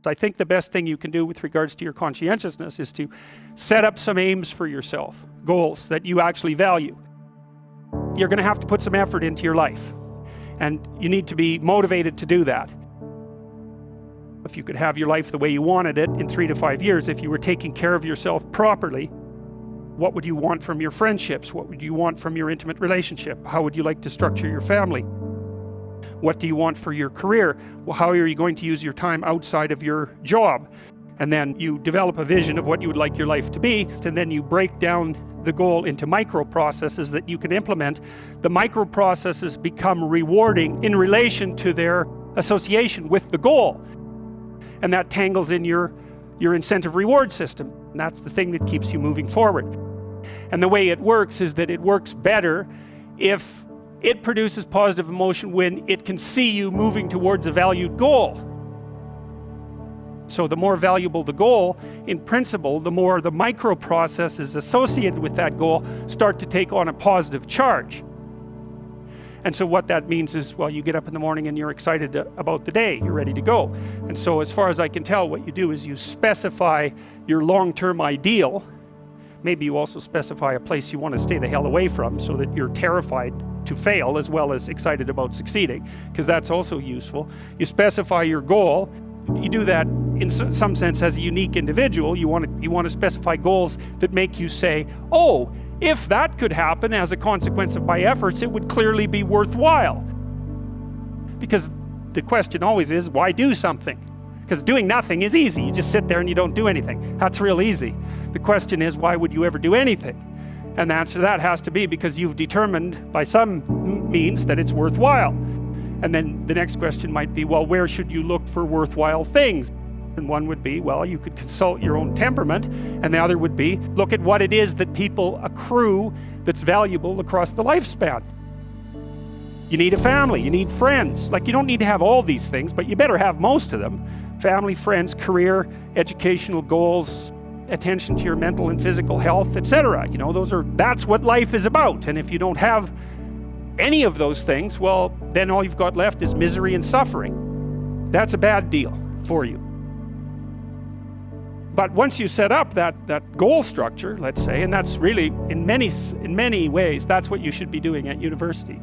I think the best thing you can do with regards to your conscientiousness is to set up some aims for yourself, goals that you actually value. You're going to have to put some effort into your life, and you need to be motivated to do that. If you could have your life the way you wanted it in 3 to 5 years, if you were taking care of yourself properly, what would you want from your friendships? What would you want from your intimate relationship? How would you like to structure your family? What do you want for your career? Well, how are you going to use your time outside of your job? And then you develop a vision of what you would like your life to be, and then you break down the goal into micro processes that you can implement. The micro processes become rewarding in relation to their association with the goal. And that tangles in your incentive reward system. And that's the thing that keeps you moving forward. And the way it works is that it works better if it produces positive emotion when it can see you moving towards a valued goal. So the more valuable the goal, in principle, the more the micro processes associated with that goal start to take on a positive charge. And so what that means is, well, you get up in the morning and you're excited about the day, you're ready to go. And so as far as I can tell, what you do is you specify your long-term ideal. Maybe you also specify a place you want to stay the hell away from so that you're terrified to fail as well as excited about succeeding, because that's also useful. You specify your goal. You do that in some sense as a unique individual. You want to specify goals that make you say, oh, if that could happen as a consequence of my efforts, it would clearly be worthwhile. Because the question always is, why do something? Because doing nothing is easy. You just sit there and you don't do anything. That's real easy. The question is, why would you ever do anything? And the answer to that has to be because you've determined by some means that it's worthwhile. And then the next question might be, well, where should you look for worthwhile things? And one would be, well, you could consult your own temperament. And the other would be, look at what it is that people accrue that's valuable across the lifespan. You need a family, you need friends. Like, you don't need to have all these things, but you better have most of them. Family, friends, career, educational goals, attention to your mental and physical health, etc. You know, that's what life is about. And if you don't have any of those things, well, then all you've got left is misery and suffering. That's a bad deal for you. But once you set up that goal structure, let's say, and that's really, in many ways, that's what you should be doing at university.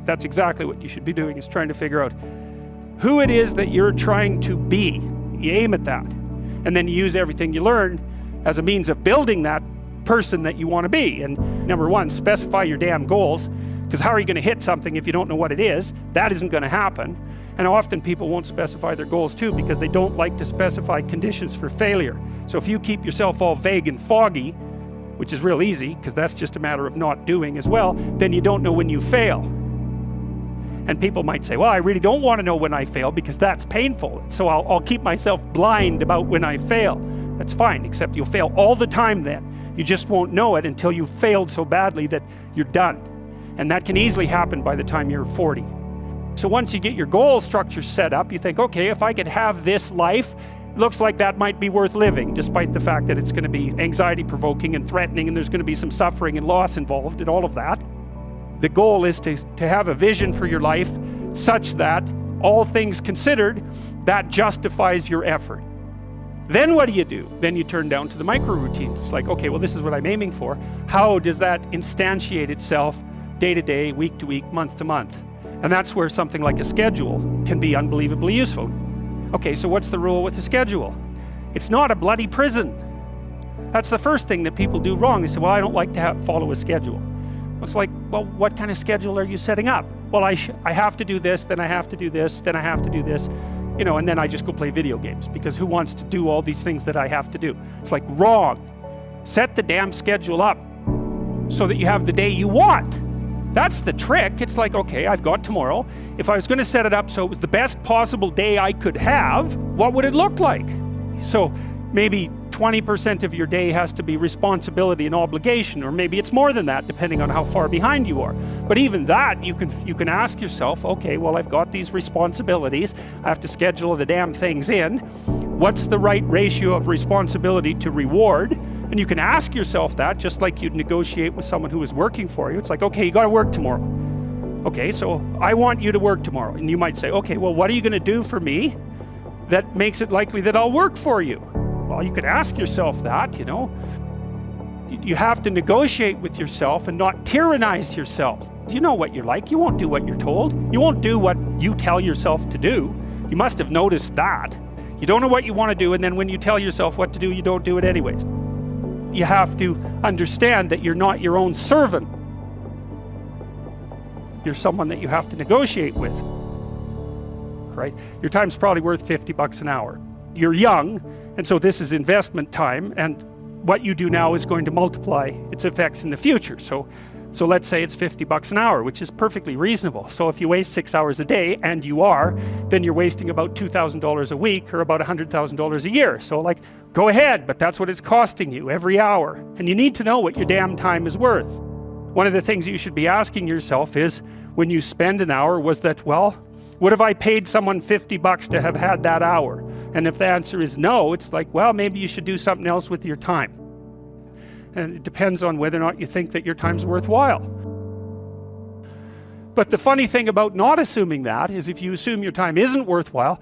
That's exactly what you should be doing, is trying to figure out who it is that you're trying to be. You aim at that. And then you use everything you learn as a means of building that person that you want to be. And number one, specify your damn goals. Because how are you going to hit something if you don't know what it is? That isn't going to happen. And often people won't specify their goals too because they don't like to specify conditions for failure. So if you keep yourself all vague and foggy, which is real easy because that's just a matter of not doing as well, then you don't know when you fail. And people might say, well, I really don't want to know when I fail because that's painful. So I'll keep myself blind about when I fail. That's fine, except you'll fail all the time then. You just won't know it until you've failed so badly that you're done. And that can easily happen by the time you're 40. So once you get your goal structure set up, you think, okay, if I could have this life, it looks like that might be worth living, despite the fact that it's going to be anxiety-provoking and threatening, and there's going to be some suffering and loss involved and all of that. The goal is to have a vision for your life such that, all things considered, that justifies your effort. Then what do? Then you turn down to the micro routines. It's like, okay, well, this is what I'm aiming for. How does that instantiate itself day to day, week to week, month to month? And that's where something like a schedule can be unbelievably useful. Okay, so what's the rule with a schedule? It's not a bloody prison. That's the first thing that people do wrong. They say, well, I don't like to follow a schedule. It's like, well, what kind of schedule are you setting up? Well, I have to do this, then I have to do this, then I have to do this, you know, and then I just go play video games, because who wants to do all these things that I have to do? It's like, wrong. Set the damn schedule up so that you have the day you want. That's the trick. It's like, okay, I've got tomorrow. If I was going to set it up so it was the best possible day I could have, what would it look like? So maybe 20% of your day has to be responsibility and obligation, or maybe it's more than that, depending on how far behind you are. But even that, you can ask yourself, okay, well, I've got these responsibilities. I have to schedule the damn things in. What's the right ratio of responsibility to reward? And you can ask yourself that, just like you'd negotiate with someone who is working for you. It's like, okay, you got to work tomorrow. Okay, so I want you to work tomorrow. And you might say, okay, well, what are you going to do for me that makes it likely that I'll work for you? Well, you could ask yourself that, you know. You have to negotiate with yourself and not tyrannize yourself. You know what you're like. You won't do what you're told. You won't do what you tell yourself to do. You must have noticed that. You don't know what you want to do, and then when you tell yourself what to do, you don't do it anyways. You have to understand that you're not your own servant. You're someone that you have to negotiate with, right? Your time's probably worth $50 an hour. You're young, and so this is investment time, and what you do now is going to multiply its effects in the future. So let's say it's $50 an hour, which is perfectly reasonable. So if you waste 6 hours a day, and you are, then you're wasting about $2,000 a week, or about $100,000 a year. So like, go ahead, but that's what it's costing you every hour. And you need to know what your damn time is worth. One of the things you should be asking yourself is, when you spend an hour, was that, well, would have I paid someone $50 to have had that hour? And if the answer is no, it's like, well, maybe you should do something else with your time. And it depends on whether or not you think that your time's worthwhile. But the funny thing about not assuming that is, if you assume your time isn't worthwhile,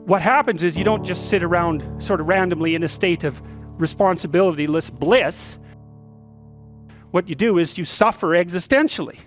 what happens is you don't just sit around sort of randomly in a state of responsibility-less bliss. What you do is you suffer existentially.